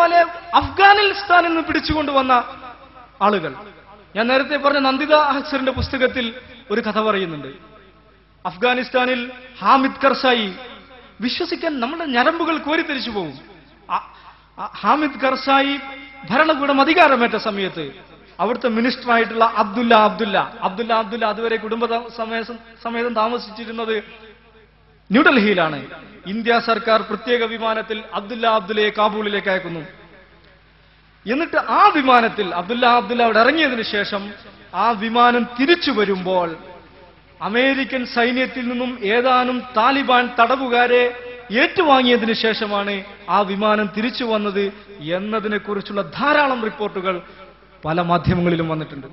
അതുപോലെ അഫ്ഗാനിസ്ഥാനിൽ നിന്ന് പിടിച്ചുകൊണ്ടുവന്ന ആളുകൾ. ഞാൻ നേരത്തെ പറഞ്ഞ നന്ദിത അഹ്സറിന്റെ പുസ്തകത്തിൽ ഒരു കഥ പറയുന്നുണ്ട്. അഫ്ഗാനിസ്ഥാനിൽ ഹാമിദ് കർസായി, വിശ്വസിക്കാൻ നമ്മുടെ ഞരമ്പുകൾ കോരിത്തെരിച്ചു പോകും. ഹാമിദ് കർസായി ഭരണകൂടം അധികാരമേറ്റ സമയത്ത് അവിടുത്തെ മിനിസ്റ്റർ ആയിട്ടുള്ള അബ്ദുല്ല അതുവരെ കുടുംബ സമേതം താമസിച്ചിരുന്നത് ന്യൂഡൽഹിയിലാണ്. ഇന്ത്യ സർക്കാർ പ്രത്യേക വിമാനത്തിൽ അബ്ദുല്ലയെ കാബൂളിലേക്ക് അയക്കുന്നു. എന്നിട്ട് ആ വിമാനത്തിൽ അബ്ദുല്ല അവിടെ ഇറങ്ങിയതിനു ശേഷം ആ വിമാനം തിരിച്ചു വരുമ്പോൾ അമേരിക്കൻ സൈന്യത്തിൽ നിന്നും ഏതാനും താലിബാൻ തടവുകാരെ ഏറ്റുവാങ്ങിയതിനു ശേഷമാണ് ആ വിമാനം തിരിച്ചു വന്നത് എന്നതിനെ കുറിച്ചുള്ള ധാരാളം റിപ്പോർട്ടുകൾ പല മാധ്യമങ്ങളിലും വന്നിട്ടുണ്ട്.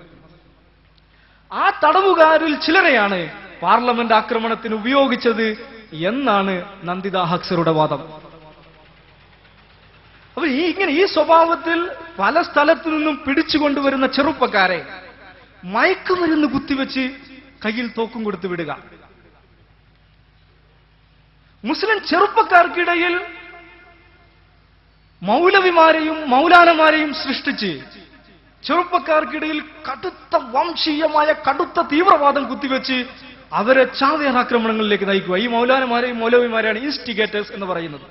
ആ തടവുകാരിൽ ചിലരെയാണ് പാർലമെന്റ് ആക്രമണത്തിന് ഉപയോഗിച്ചത് എന്നാണ് നന്ദിത അഹ്സറുടെ വാദം. അപ്പൊ ഈ സ്വഭാവത്തിൽ പല സ്ഥലത്തു നിന്നും പിടിച്ചുകൊണ്ടുവരുന്ന ചെറുപ്പക്കാരെ മയക്കുമരുന്ന് കുത്തിവെച്ച് കയ്യിൽ തോക്കും കൊടുത്തു വിടുക. മുസ്ലിം ചെറുപ്പക്കാർക്കിടയിൽ മൗലവിമാരെയും മൗലാനമാരെയും സൃഷ്ടിച്ച് ചെറുപ്പക്കാർക്കിടയിൽ കടുത്ത വംശീയമായ കടുത്ത തീവ്രവാദം കുത്തിവെച്ച് അവരെ ചാവേറാക്രമണങ്ങളിലേക്ക് നയിക്കുക. ഈ മൗലാനമാരെയും മൗലവിമാരെയാണ് ഇൻസ്റ്റിഗേറ്റേഴ്സ് എന്ന് പറയുന്നത്.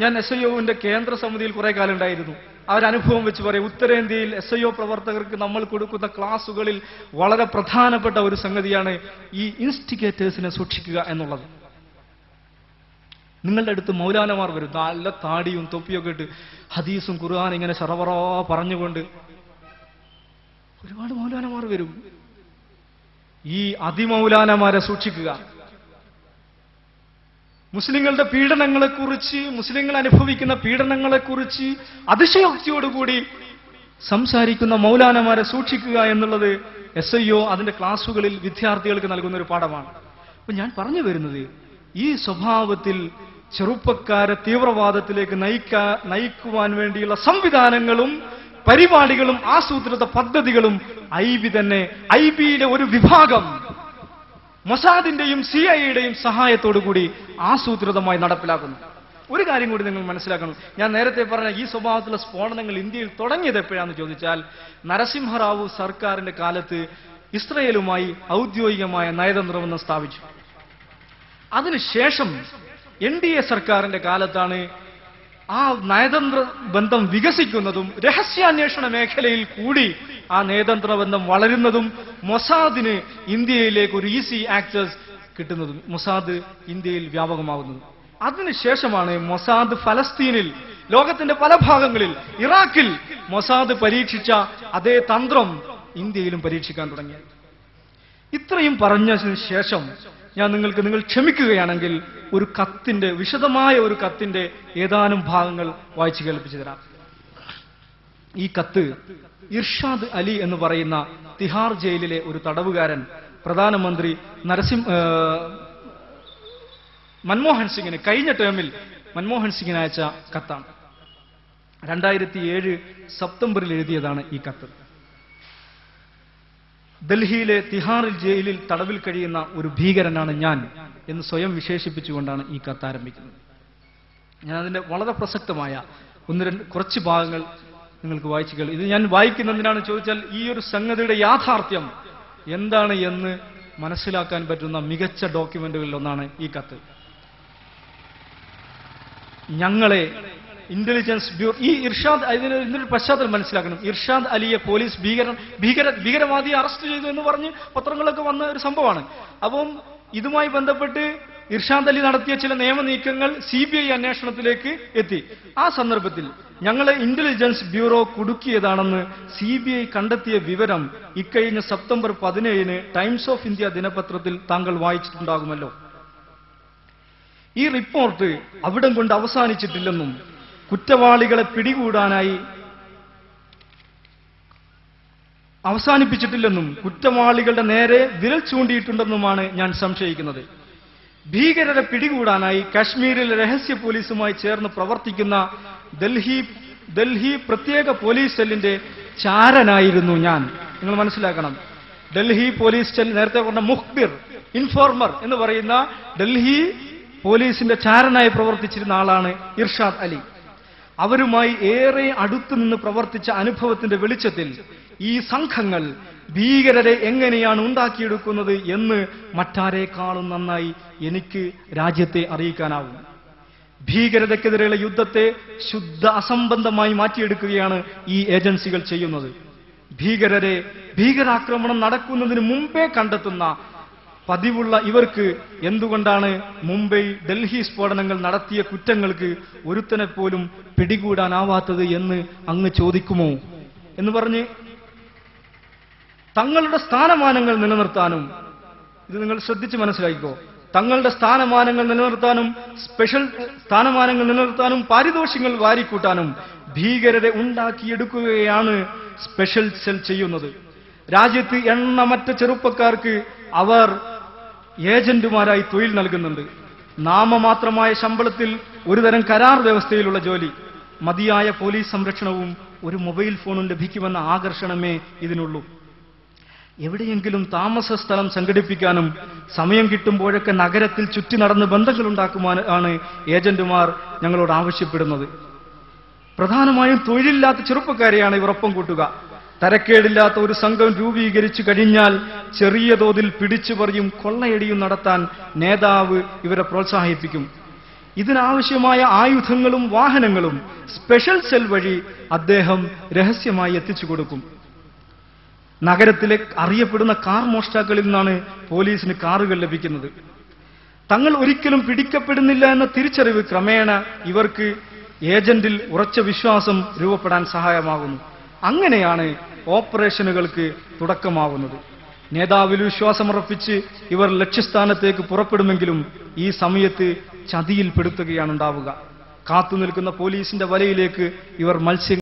ഞാൻ SIO-വിന്റെ കേന്ദ്ര സമിതിയിൽ കുറെ കാലം ഉണ്ടായിരുന്നു. അവരനുഭവം വെച്ച് പറയും, ഉത്തരേന്ത്യയിൽ SIO പ്രവർത്തകർക്ക് നമ്മൾ കൊടുക്കുന്ന ക്ലാസുകളിൽ വളരെ പ്രധാനപ്പെട്ട ഒരു സംഗതിയാണ് ഈ ഇൻസ്റ്റിഗേറ്റേഴ്സിനെ സൂക്ഷിക്കുക എന്നുള്ളത്. നിങ്ങളുടെ അടുത്ത് മൗലാനമാർ വരും, നല്ല താടിയും തൊപ്പിയൊക്കെ ഇട്ട് ഹദീസും ഖുർആൻ ഇങ്ങനെ ശറവറ പറഞ്ഞുകൊണ്ട് ഒരുപാട് മൗലാനമാർ വരും. ഈ അതിമൗലാനമാരെ സൂക്ഷിക്കുക. മുസ്ലിങ്ങളുടെ പീഡനങ്ങളെക്കുറിച്ച്, മുസ്ലിങ്ങൾ അനുഭവിക്കുന്ന പീഡനങ്ങളെക്കുറിച്ച് അതിശയോക്തിയോടുകൂടി സംസാരിക്കുന്ന മൗലാനമാരെ സൂക്ഷിക്കുക എന്നുള്ളത് SIO അതിന്റെ ക്ലാസുകളിൽ വിദ്യാർത്ഥികൾക്ക് നൽകുന്ന ഒരു പാഠമാണ്. അപ്പൊ ഞാൻ പറഞ്ഞു വരുന്നത്, ഈ സ്വഭാവത്തിൽ ചെറുപ്പക്കാരെ തീവ്രവാദത്തിലേക്ക് നയിക്കുവാൻ വേണ്ടിയുള്ള സംവിധാനങ്ങളും പരിപാടികളും ആസൂത്രിത പദ്ധതികളും IBയിലെ ഒരു വിഭാഗം മൊസാദിന്റെയും CIA-യുടെയും സഹായത്തോടുകൂടി ആസൂത്രിതമായി നടപ്പിലാക്കുന്നു. ഒരു കാര്യം കൂടി നിങ്ങൾ മനസ്സിലാക്കണം. ഞാൻ നേരത്തെ പറഞ്ഞ ഈ സ്വഭാവത്തിലുള്ള സ്ഫോടനങ്ങൾ ഇന്ത്യയിൽ തുടങ്ങിയത് എപ്പോഴാണെന്ന് ചോദിച്ചാൽ, നരസിംഹറാവു സർക്കാരിന്റെ കാലത്ത് ഇസ്രയേലുമായി ഔദ്യോഗികമായ നയതന്ത്രബന്ധം സ്ഥാപിച്ചു. അതിനുശേഷം NDA സർക്കാരിന്റെ കാലത്താണ് ആ നയതന്ത്ര ബന്ധം വികസിക്കുന്നതും രഹസ്യാന്വേഷണ മേഖലയിൽ കൂടി ആ നയതന്ത്ര ബന്ധം വളരുന്നതും മൊസാദിന് ഇന്ത്യയിലേക്ക് ഒരു ഈസി ആക്സസ് കിട്ടുന്നതും മൊസാദ് ഇന്ത്യയിൽ വ്യാപകമാകുന്നതും. അതിനുശേഷമാണ് മൊസാദ് ഫലസ്തീനിൽ, ലോകത്തിന്റെ പല ഭാഗങ്ങളിൽ, ഇറാഖിൽ മൊസാദ് പരീക്ഷിച്ച അതേ തന്ത്രം ഇന്ത്യയിലും പരീക്ഷിക്കാൻ തുടങ്ങിയത്. ഇത്രയും പറഞ്ഞതിന് ശേഷം നിങ്ങൾ ക്ഷമിക്കുകയാണെങ്കിൽ ഒരു കത്തിന്റെ, വിശദമായ ഒരു കത്തിന്റെ ഏതാനും ഭാഗങ്ങൾ വായിച്ചു കേൾപ്പിച്ചു തരാം. ഈ കത്ത് ഇർഷാദ് അലി എന്ന് പറയുന്ന തിഹാർ ജയിലിലെ ഒരു തടവുകാരൻ പ്രധാനമന്ത്രി മൻമോഹൻ സിംഗിന് കഴിഞ്ഞ ടേമിൽ മൻമോഹൻ സിംഗിന് അയച്ച കത്താണ്. 2007 സെപ്റ്റംബറിൽ എഴുതിയതാണ് ഈ കത്ത്. ഡൽഹിയിലെ തിഹാർ ജയിലിൽ തടവിൽ കഴിയുന്ന ഒരു ഭീകരനാണ് ഞാൻ എന്ന് സ്വയം വിശേഷിപ്പിച്ചുകൊണ്ടാണ് ഈ കത്ത് ആരംഭിക്കുന്നത്. ഞാൻ അതിന്റെ വളരെ പ്രസക്തമായ കുറച്ച് ഭാഗങ്ങൾ നിങ്ങൾക്ക് വായിച്ചു കേൾക്കും. ഇത് ഞാൻ വായിക്കുന്നതിനാണെന്ന് ചോദിച്ചാൽ, ഈ ഒരു സംഗതിയുടെ യാഥാർത്ഥ്യം എന്താണ് എന്ന് മനസ്സിലാക്കാൻ പറ്റുന്ന മികച്ച ഡോക്യുമെന്റുകളിൽ ഒന്നാണ് ഈ കത്ത്. ഞങ്ങളെ ഇന്റലിജൻസ് ബ്യൂറോ, ഈ ഇർഷാദ്, ഇതിനൊരു പശ്ചാത്തലം മനസ്സിലാക്കണം. ഇർഷാദ് അലിയെ പോലീസ് ഭീകരവാദിയെ അറസ്റ്റ് ചെയ്തു എന്ന് പറഞ്ഞ് പത്രങ്ങളൊക്കെ വന്ന ഒരു സംഭവമാണ്. അപ്പം ഇതുമായി ബന്ധപ്പെട്ട് ഇർഷാദ് അലി നടത്തിയ ചില നിയമനീക്കങ്ങൾ CBI അന്വേഷണത്തിലേക്ക് എത്തി. ആ സന്ദർഭത്തിൽ ഞങ്ങളെ ഇന്റലിജൻസ് ബ്യൂറോ കുടുക്കിയതാണെന്ന് CBI കണ്ടെത്തിയ വിവരം ഇക്കഴിഞ്ഞ സെപ്റ്റംബർ 17 ടൈംസ് ഓഫ് ഇന്ത്യ ദിനപത്രത്തിൽ താങ്കൾ വായിച്ചിട്ടുണ്ടാകുമല്ലോ. ഈ റിപ്പോർട്ട് അവിടം കൊണ്ട് അവസാനിച്ചിട്ടില്ലെന്നും കുറ്റവാളികളെ പിടികൂടാനായി അവസാനിപ്പിച്ചിട്ടില്ലെന്നും കുറ്റവാളികളുടെ നേരെ വിരൽ ചൂണ്ടിയിട്ടുണ്ടെന്നുമാണ് ഞാൻ സംശയിക്കുന്നത്. ഭീകരരെ പിടികൂടാനായി കാശ്മീരിലെ രഹസ്യ പോലീസുമായി ചേർന്ന് പ്രവർത്തിക്കുന്ന ഡൽഹി പ്രത്യേക പോലീസ് സെല്ലിന്റെ ചാരനായിരുന്നു ഞാൻ. നിങ്ങൾ മനസ്സിലാക്കണം, ഡൽഹി പോലീസ് സെൽ, നേരത്തെ പറഞ്ഞ മുഖ്ബിർ, ഇൻഫോർമർ എന്ന് പറയുന്ന ഡൽഹി പോലീസിന്റെ ചാരനായി പ്രവർത്തിച്ചിരുന്ന ആളാണ് ഇർഷാദ് അലി. അവരുമായി ഏറെ അടുത്തു നിന്ന് പ്രവർത്തിച്ച അനുഭവത്തിന്റെ വെളിച്ചത്തിൽ ഈ സംഘങ്ങൾ ഭീകരരെ എങ്ങനെയാണ് ഉണ്ടാക്കിയെടുക്കുന്നത് എന്ന് മറ്റാരേക്കാളും നന്നായി എനിക്ക് രാജ്യത്തെ അറിയിക്കാനാവും. ഭീകരതയ്ക്കെതിരെയുള്ള യുദ്ധത്തെ ശുദ്ധ അസംബന്ധമായി മാറ്റിയെടുക്കുകയാണ് ഈ ഏജൻസികൾ ചെയ്യുന്നത്. ഭീകരരെ ഭീകരാക്രമണം നടക്കുന്നതിന് മുമ്പേ കണ്ടെത്തുന്ന പതിവുള്ള ഇവർക്ക് എന്തുകൊണ്ടാണ് മുംബൈ ഡൽഹി സ്ഫോടനങ്ങൾ നടത്തിയ കുറ്റങ്ങൾക്ക് ഒരുത്തനെ പോലും പിടികൂടാനാവാത്തത് എന്ന് അങ്ങ് ചോദിക്കുമോ എന്ന് പറഞ്ഞ് തങ്ങളുടെ സ്ഥാനമാനങ്ങൾ നിലനിർത്താനും, ഇത് നിങ്ങൾ ശ്രദ്ധിച്ച് മനസ്സിലാക്കിക്കോ, തങ്ങളുടെ സ്ഥാനമാനങ്ങൾ നിലനിർത്താനും സ്പെഷ്യൽ സ്ഥാനമാനങ്ങൾ നിലനിർത്താനും പാരിതോഷികങ്ങൾ വാരിക്കൂട്ടാനും ഭീകരരെ ഉണ്ടാക്കിയെടുക്കുകയാണ് സ്പെഷ്യൽ സെൽ ചെയ്യുന്നത്. രാജ്യത്ത് എണ്ണമറ്റ ചെറുപ്പക്കാർക്ക് അവർ ഏജന്റുമാരായി തൊഴിൽ നൽകുന്നുണ്ട്. നാമമാത്രമായ ശമ്പളത്തിൽ ഒരുതരം കരാർ വ്യവസ്ഥയിലുള്ള ജോലി, മതിയായ പോലീസ് സംരക്ഷണവും ഒരു മൊബൈൽ ഫോണും ലഭിക്കുമെന്ന ആകർഷണമേ ഇതിനുള്ളൂ. എവിടെയെങ്കിലും താമസ സ്ഥലം സംഘടിപ്പിക്കാനും സമയം കിട്ടുമ്പോഴൊക്കെ നഗരത്തിൽ ചുറ്റി നടന്ന് ബന്ധങ്ങളുണ്ടാക്കുവാനാണ് ഏജന്റുമാർ ഞങ്ങളോട് ആവശ്യപ്പെടുന്നത്. പ്രധാനമായും തൊഴിലില്ലാത്ത ചെറുപ്പക്കാരെയാണ് ഇവർ ഒപ്പം കൂട്ടുക. തരക്കേടില്ലാത്ത ഒരു സംഘം രൂപീകരിച്ചു കഴിഞ്ഞാൽ ചെറിയ തോതിൽ പിടിച്ചുപറിയും കൊള്ളയടിയും നടത്താൻ നേതാവ് ഇവരെ പ്രോത്സാഹിപ്പിക്കും. ഇതിനാവശ്യമായ ആയുധങ്ങളും വാഹനങ്ങളും സ്പെഷ്യൽ സെൽ വഴി അദ്ദേഹം രഹസ്യമായി എത്തിച്ചു കൊടുക്കും. നഗരത്തിലെ അറിയപ്പെടുന്ന കാർ മോഷ്ടാക്കളിൽ നിന്നാണ് പോലീസിന് കാറുകൾ ലഭിക്കുന്നത്. തങ്ങൾ ഒരിക്കലും പിടിക്കപ്പെടുന്നില്ല എന്ന തിരിച്ചറിവ് ക്രമേണ ഇവർക്ക് ഏജന്റിൽ ഉറച്ച വിശ്വാസം രൂപപ്പെടാൻ സഹായമാകുന്നു. അങ്ങനെയാണ് ഓപ്പറേഷനുകൾക്ക് തുടക്കമാവുന്നത്. നേതാവിൽ വിശ്വാസമുറപ്പിച്ച് ഇവർ ലക്ഷ്യസ്ഥാനത്തേക്ക് പുറപ്പെടുമെങ്കിലും ഈ സമയത്ത് ചതിയിൽപ്പെടുത്തുകയാണ് ഉണ്ടാവുക. കാത്തുനിൽക്കുന്ന പോലീസിന്റെ വലയിലേക്ക് ഇവർ മത്സ്യം